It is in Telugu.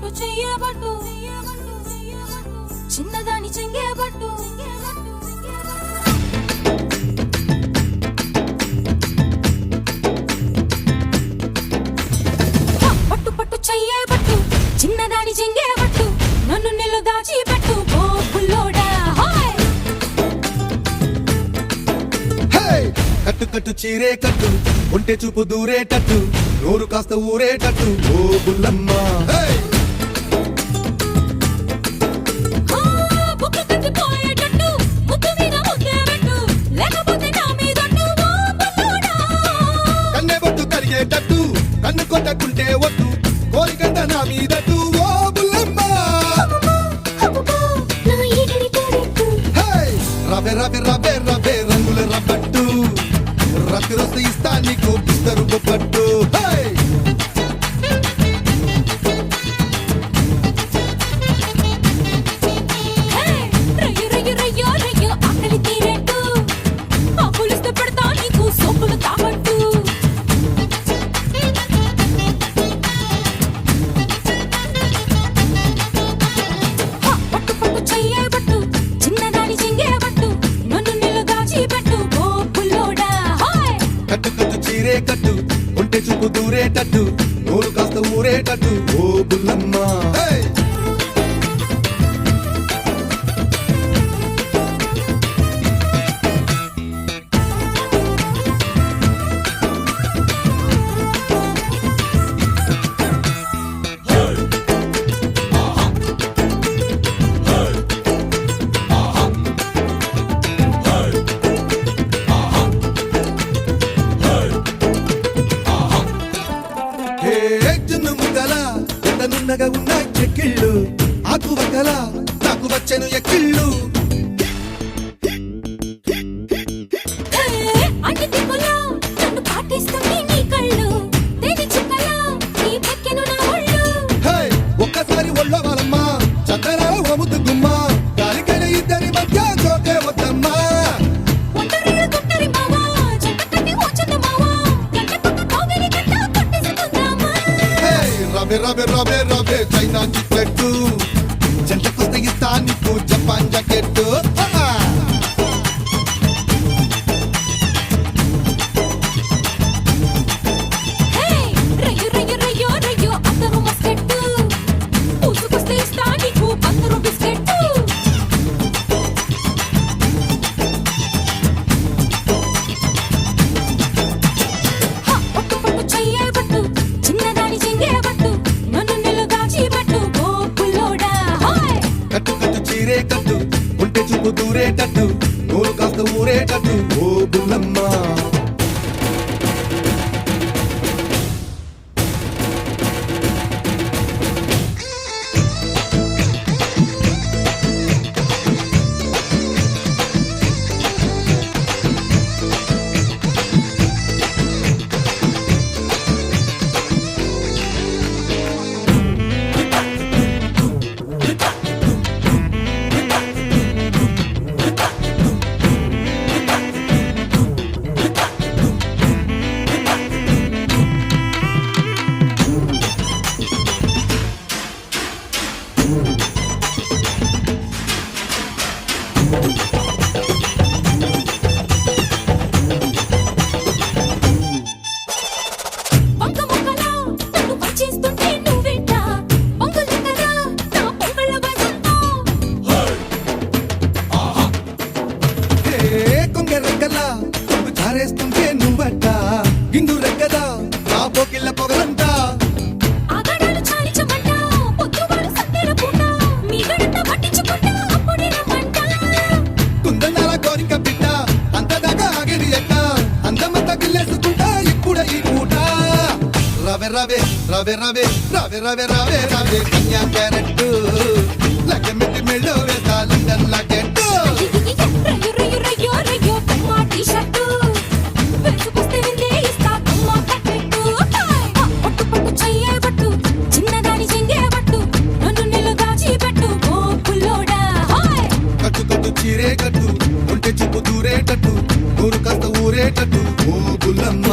పట్టు చెయ్యబట్టు చిన్నదాని చెంగేబట్టు పట్టు పట్టు చెయ్యబట్టు చిన్నదాని చెంగేబట్టు నన్ను నిల్లు దాచిపెట్టు ఓ పుల్లోడా కట్టు కట్టు చీరే కట్టు ఒంటె చూపు దూరేటట్టు నోరు కాస్త ఊరేటట్టు ఓ బుల్లమ్మ కన్నెబట్టు కరిగేటట్టు కన్ను కొట్టకుంటే వద్దు కోరికంట నా మీదట్టు ఓ బుల్లమ్మ రవే రవే రవే రవే రంగుల రబ్బట్టు రాత్రి వస్తే ఇస్తా నీకు పిస్తరు పట్టు కట్టు కట్టు చీరే కట్టు ఒంటె చూపు దూరేటట్టు నోరు కాస్త ఊరేటట్టు ఓ బుల్లమ్మ నున్నగా ఉన్న చెక్కిళ్ళు ఆకు వక్కల నాకు వచ్చెను ఎక్కిళ్ళు ఒక్కసారి ఒళ్ళో వాళ్ళమ్మా చక్కరా ఓముద్దు గుమ్మ దానికైన ఇద్దరి మధ్య చోటే వద్దమ్మా రవే రవే రవే రవే చైనా చిక్కెట్టు జంటకొస్తే ఇస్తా నీకు జపాన్ జాకెట్టు కట్టు కట్టు చీరే కట్టు ఒంటె చూపు దూరేటట్టు నోరు కాస్త ఊరేటట్టు ఓ బుల్లమ్మ జారేస్తుంటే నువ్వట్ట గిండు రెక్కదా నా పోకిళ్ళ పొగలంట కుందనాల కోరిక బిడ్డ అంతదాకా ఆగేది ఎట్ట అందమంతా గిల్లేసుకుంటా ఇప్పుడు ఈ పూట రవే రవే రవే రవే రవే రవే రవే రవే కన్యా క్యారెట్టు లగ్గమెట్టి మెళ్ళో వేసా లండన్ లాకెట్టు చీరే కట్టు ఒంటె చూపు దూరేటట్టు నోరు కాస్త ఊరేటట్టు ఓ బుల్లమ్మ